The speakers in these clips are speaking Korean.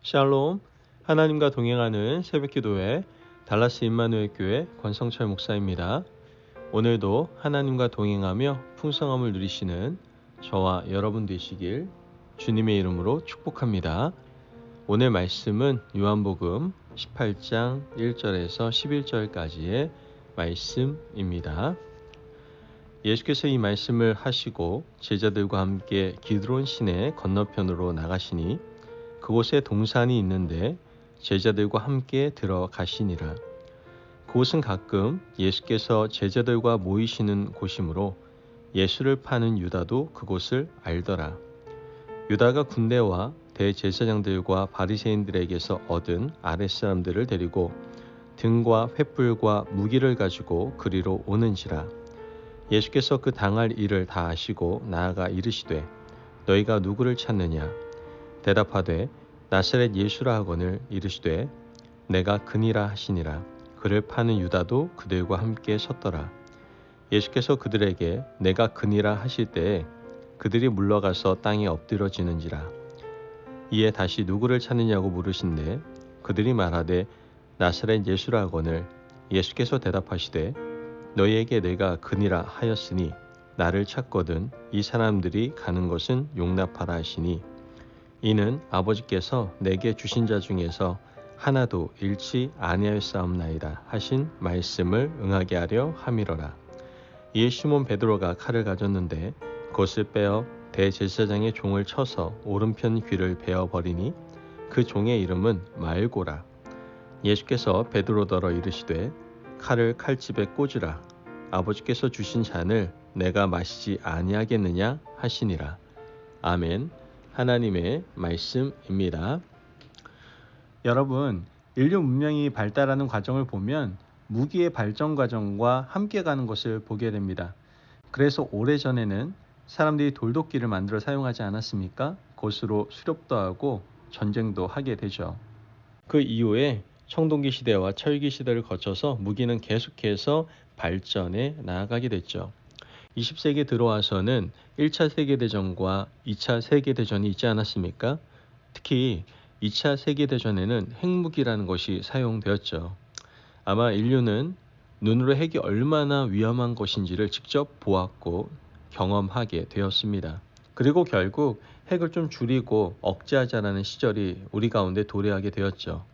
샬롬, 하나님과 동행하는 새벽기도회 달라스 임마누엘 교회 권성철 목사입니다. 오늘도 하나님과 동행하며 풍성함을 누리시는 저와 여러분 되시길 주님의 이름으로 축복합니다. 오늘 말씀은 요한복음 18장 1절에서 11절까지의 말씀입니다. 예수께서 이 말씀을 하시고 제자들과 함께 기드론 시내 건너편으로 나가시니 그곳에 동산이 있는데 제자들과 함께 들어가시니라. 그곳은 가끔 예수께서 제자들과 모이시는 곳이므로 예수를 파는 유다도 그곳을 알더라. 유다가 군대와 대제사장들과 바리새인들에게서 얻은 아랫사람들을 데리고 등과 횃불과 무기를 가지고 그리로 오는지라. 예수께서 그 당할 일을 다 아시고 나아가 이르시되 너희가 누구를 찾느냐? 대답하되 나사렛 예수라 하거늘 이르시되 내가 그니라 하시니라. 그를 파는 유다도 그들과 함께 섰더라. 예수께서 그들에게 내가 그니라 하실 때에 그들이 물러가서 땅에 엎드러지는지라. 이에 다시 누구를 찾느냐고 물으신대 그들이 말하되 나사렛 예수라 하거늘 예수께서 대답하시되 너희에게 내가 그니라 하였으니 나를 찾거든 이 사람들이 가는 것은 용납하라 하시니 이는 아버지께서 내게 주신 자 중에서 하나도 잃지 아니하였사옵나이다 하신 말씀을 응하게 하려 함이로라. 이에 시몬 베드로가 칼을 가졌는데 그것을 빼어 대제사장의 종을 쳐서 오른편 귀를 베어버리니 그 종의 이름은 말고라. 예수께서 베드로더러 이르시되 칼을 칼집에 꽂으라. 아버지께서 주신 잔을 내가 마시지 아니하겠느냐 하시니라. 아멘. 하나님의 말씀입니다. 여러분, 인류 문명이 발달하는 과정을 보면 무기의 발전 과정과 함께 가는 것을 보게 됩니다. 그래서 오래전에는 사람들이 돌도끼를 만들어 사용하지 않았습니까? 그것으로 수렵도 하고 전쟁도 하게 되죠. 그 이후에 청동기 시대와 철기 시대를 거쳐서 무기는 계속해서 발전해 나아가게 됐죠. 20세기에 들어와서는 1차 세계대전과 2차 세계대전이 있지 않았습니까? 특히 2차 세계대전에는 핵무기라는 것이 사용되었죠. 아마 인류는 눈으로 핵이 얼마나 위험한 것인지를 직접 보았고 경험하게 되었습니다. 그리고 결국 핵을 좀 줄이고 억제하자라는 시절이 우리 가운데 도래하게 되었죠.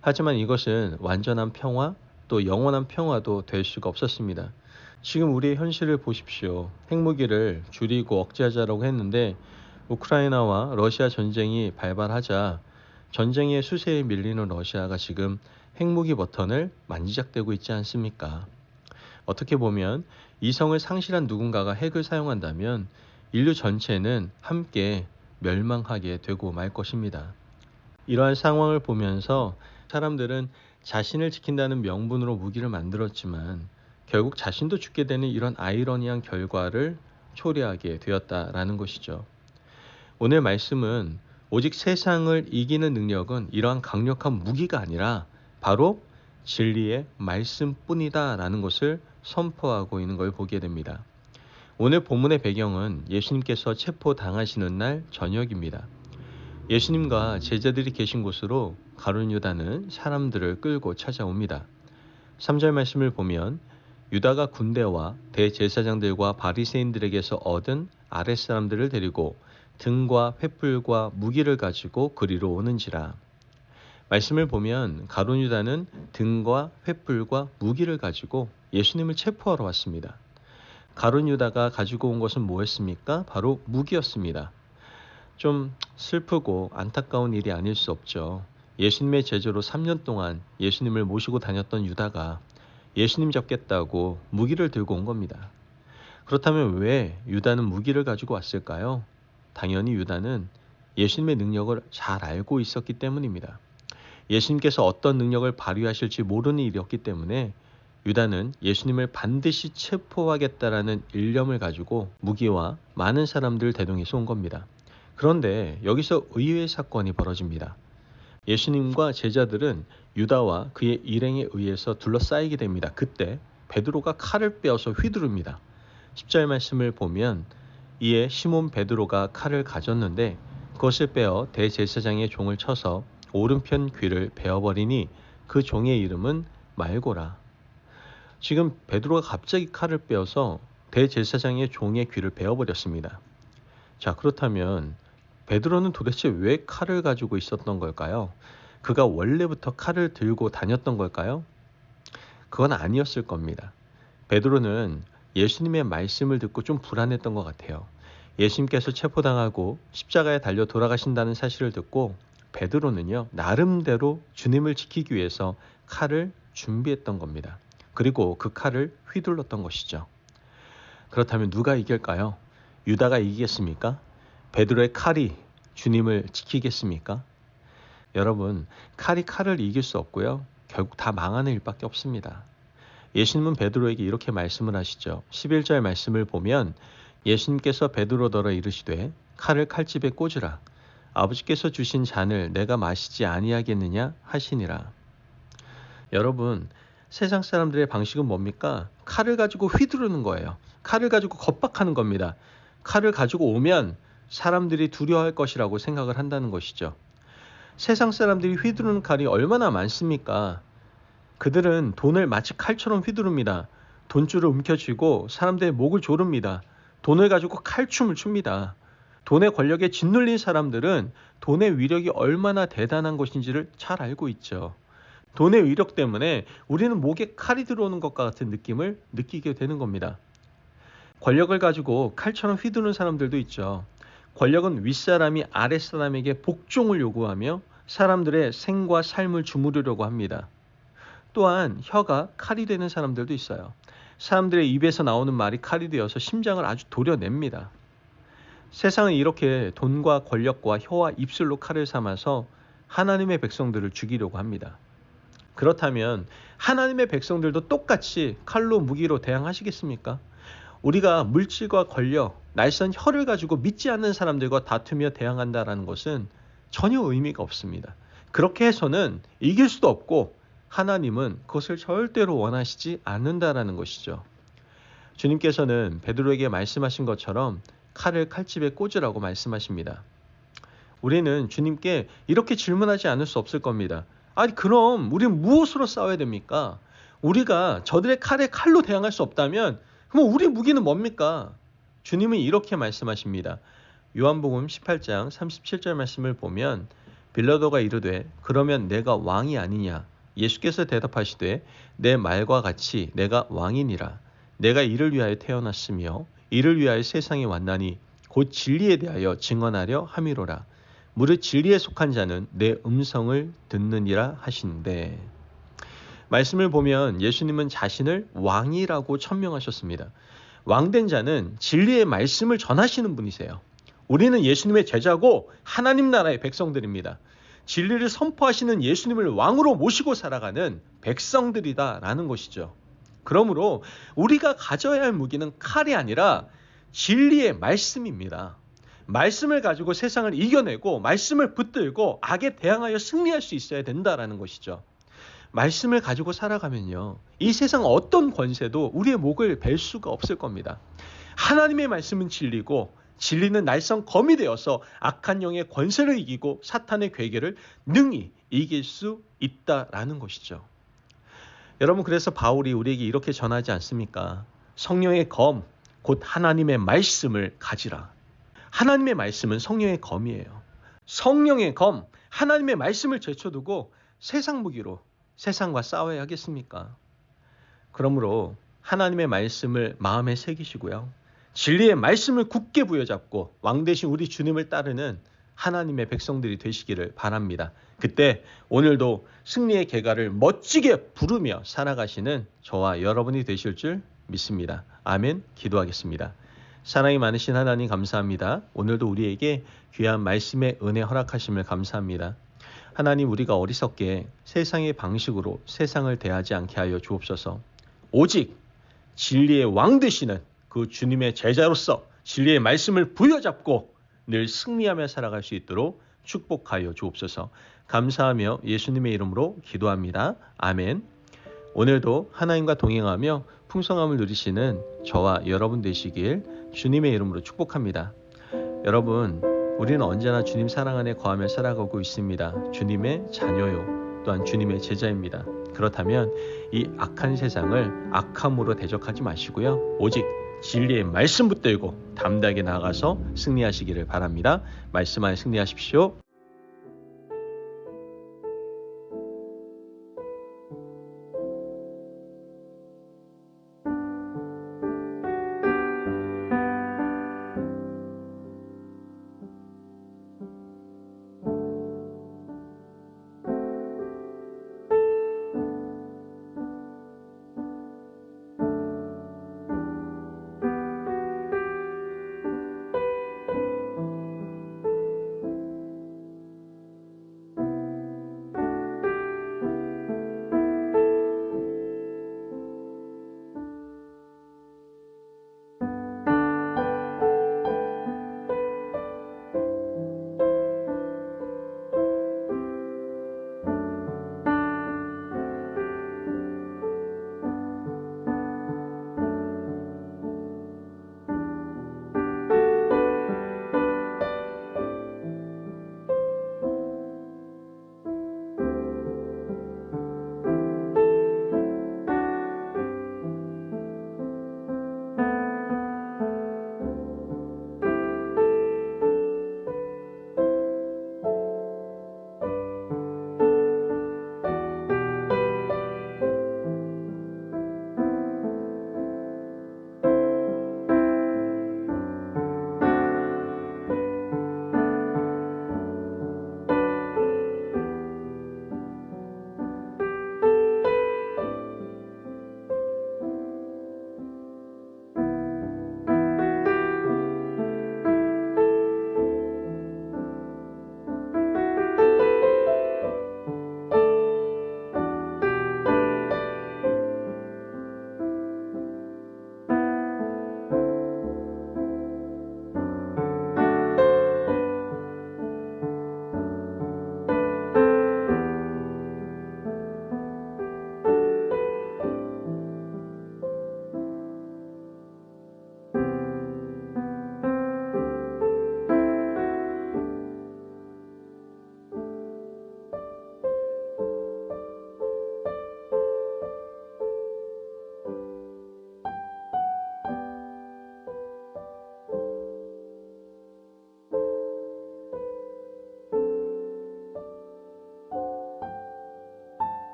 하지만 이것은 완전한 평화 또 영원한 평화도 될 수가 없었습니다. 지금 우리의 현실을 보십시오. 핵무기를 줄이고 억제하자라고 했는데 우크라이나와 러시아 전쟁이 발발하자 전쟁의 수세에 밀리는 러시아가 지금 핵무기 버튼을 만지작대고 있지 않습니까? 어떻게 보면 이성을 상실한 누군가가 핵을 사용한다면 인류 전체는 함께 멸망하게 되고 말 것입니다. 이러한 상황을 보면서 사람들은 자신을 지킨다는 명분으로 무기를 만들었지만 결국 자신도 죽게 되는 이런 아이러니한 결과를 초래하게 되었다라는 것이죠. 오늘 말씀은 오직 세상을 이기는 능력은 이러한 강력한 무기가 아니라 바로 진리의 말씀뿐이다라는 것을 선포하고 있는 걸 보게 됩니다. 오늘 본문의 배경은 예수님께서 체포당하시는 날 저녁입니다. 예수님과 제자들이 계신 곳으로 가룟 유다는 사람들을 끌고 찾아옵니다. 3절 말씀을 보면 유다가 군대와 대제사장들과 바리새인들에게서 얻은 아랫사람들을 데리고 등과 횃불과 무기를 가지고 그리로 오는지라. 말씀을 보면 가룟 유다는 등과 횃불과 무기를 가지고 예수님을 체포하러 왔습니다. 가룟 유다가 가지고 온 것은 뭐였습니까? 바로 무기였습니다. 좀 슬프고 안타까운 일이 아닐 수 없죠. 예수님의 제자로 3년 동안 예수님을 모시고 다녔던 유다가 예수님 잡겠다고 무기를 들고 온 겁니다. 그렇다면 왜 유다는 무기를 가지고 왔을까요? 당연히 유다는 예수님의 능력을 잘 알고 있었기 때문입니다. 예수님께서 어떤 능력을 발휘하실지 모르는 일이었기 때문에 유다는 예수님을 반드시 체포하겠다라는 일념을 가지고 무기와 많은 사람들을 대동해서 온 겁니다. 그런데 여기서 의외의 사건이 벌어집니다. 예수님과 제자들은 유다와 그의 일행에 의해서 둘러싸이게 됩니다. 그때 베드로가 칼을 빼어서 휘두릅니다. 10절 말씀을 보면 이에 시몬 베드로가 칼을 가졌는데 그것을 빼어 대제사장의 종을 쳐서 오른편 귀를 베어버리니 그 종의 이름은 말고라. 지금 베드로가 갑자기 칼을 빼어서 대제사장의 종의 귀를 베어버렸습니다. 자, 그렇다면 베드로는 도대체 왜 칼을 가지고 있었던 걸까요? 그가 원래부터 칼을 들고 다녔던 걸까요? 그건 아니었을 겁니다. 베드로는 예수님의 말씀을 듣고 좀 불안했던 것 같아요. 예수님께서 체포당하고 십자가에 달려 돌아가신다는 사실을 듣고 베드로는요, 나름대로 주님을 지키기 위해서 칼을 준비했던 겁니다. 그리고 그 칼을 휘둘렀던 것이죠. 그렇다면 누가 이길까요? 유다가 이기겠습니까? 베드로의 칼이 주님을 지키겠습니까? 여러분, 칼이 칼을 이길 수 없고요. 결국 다 망하는 일밖에 없습니다. 예수님은 베드로에게 이렇게 말씀을 하시죠. 11절 말씀을 보면 예수님께서 베드로더러 이르시되 칼을 칼집에 꽂으라. 아버지께서 주신 잔을 내가 마시지 아니하겠느냐 하시니라. 여러분, 세상 사람들의 방식은 뭡니까? 칼을 가지고 휘두르는 거예요. 칼을 가지고 겁박하는 겁니다. 칼을 가지고 오면 사람들이 두려워할 것이라고 생각을 한다는 것이죠. 세상 사람들이 휘두르는 칼이 얼마나 많습니까? 그들은 돈을 마치 칼처럼 휘두릅니다. 돈줄을 움켜쥐고 사람들의 목을 조릅니다. 돈을 가지고 칼춤을 춥니다. 돈의 권력에 짓눌린 사람들은 돈의 위력이 얼마나 대단한 것인지를 잘 알고 있죠. 돈의 위력 때문에 우리는 목에 칼이 들어오는 것과 같은 느낌을 느끼게 되는 겁니다. 권력을 가지고 칼처럼 휘두르는 사람들도 있죠. 권력은 윗사람이 아랫사람에게 복종을 요구하며 사람들의 생과 삶을 주무르려고 합니다. 또한 혀가 칼이 되는 사람들도 있어요. 사람들의 입에서 나오는 말이 칼이 되어서 심장을 아주 도려냅니다. 세상은 이렇게 돈과 권력과 혀와 입술로 칼을 삼아서 하나님의 백성들을 죽이려고 합니다. 그렇다면 하나님의 백성들도 똑같이 칼로 무기로 대항하시겠습니까? 우리가 물질과 권력, 날선 혀를 가지고 믿지 않는 사람들과 다투며 대항한다는 것은 전혀 의미가 없습니다. 그렇게 해서는 이길 수도 없고 하나님은 그것을 절대로 원하시지 않는다라는 것이죠. 주님께서는 베드로에게 말씀하신 것처럼 칼을 칼집에 꽂으라고 말씀하십니다. 우리는 주님께 이렇게 질문하지 않을 수 없을 겁니다. 아니, 그럼 우리는 무엇으로 싸워야 됩니까? 우리가 저들의 칼에 칼로 대항할 수 없다면 그럼 우리 무기는 뭡니까? 주님은 이렇게 말씀하십니다. 요한복음 18장 37절 말씀을 보면 빌라도가 이르되 그러면 내가 왕이 아니냐? 예수께서 대답하시되 내 말과 같이 내가 왕이니라. 내가 이를 위하여 태어났으며 이를 위하여 세상에 왔나니 곧 진리에 대하여 증언하려 함이로라. 무릇 진리에 속한 자는 내 음성을 듣느니라 하시는데, 말씀을 보면 예수님은 자신을 왕이라고 천명하셨습니다. 왕된 자는 진리의 말씀을 전하시는 분이세요. 우리는 예수님의 제자고 하나님 나라의 백성들입니다. 진리를 선포하시는 예수님을 왕으로 모시고 살아가는 백성들이다라는 것이죠. 그러므로 우리가 가져야 할 무기는 칼이 아니라 진리의 말씀입니다. 말씀을 가지고 세상을 이겨내고 말씀을 붙들고 악에 대항하여 승리할 수 있어야 된다라는 것이죠. 말씀을 가지고 살아가면요, 이 세상 어떤 권세도 우리의 목을 벨 수가 없을 겁니다. 하나님의 말씀은 진리고 진리는 날선 검이 되어서 악한 영의 권세를 이기고 사탄의 괴계를 능히 이길 수 있다라는 것이죠. 여러분, 그래서 바울이 우리에게 이렇게 전하지 않습니까? 성령의 검, 곧 하나님의 말씀을 가지라. 하나님의 말씀은 성령의 검이에요. 성령의 검, 하나님의 말씀을 제쳐두고 세상 무기로 세상과 싸워야 하겠습니까? 그러므로 하나님의 말씀을 마음에 새기시고요, 진리의 말씀을 굳게 부여잡고 왕 대신 우리 주님을 따르는 하나님의 백성들이 되시기를 바랍니다. 그때 오늘도 승리의 계가를 멋지게 부르며 살아가시는 저와 여러분이 되실 줄 믿습니다. 아멘. 기도하겠습니다. 사랑이 많으신 하나님 감사합니다. 오늘도 우리에게 귀한 말씀의 은혜 허락하심을 감사합니다. 하나님, 우리가 어리석게 세상의 방식으로 세상을 대하지 않게 하여 주옵소서. 오직 진리의 왕 되시는 그 주님의 제자로서 진리의 말씀을 부여잡고 늘 승리하며 살아갈 수 있도록 축복하여 주옵소서. 감사하며 예수님의 이름으로 기도합니다. 아멘. 오늘도 하나님과 동행하며 풍성함을 누리시는 저와 여러분 되시길 주님의 이름으로 축복합니다. 여러분, 우리는 언제나 주님 사랑 안에 거하며 살아가고 있습니다. 주님의 자녀요. 또한 주님의 제자입니다. 그렇다면 이 악한 세상을 악함으로 대적하지 마시고요. 오직 진리의 말씀 붙들고 담대하게 나아가서 승리하시기를 바랍니다. 말씀 안에 승리하십시오.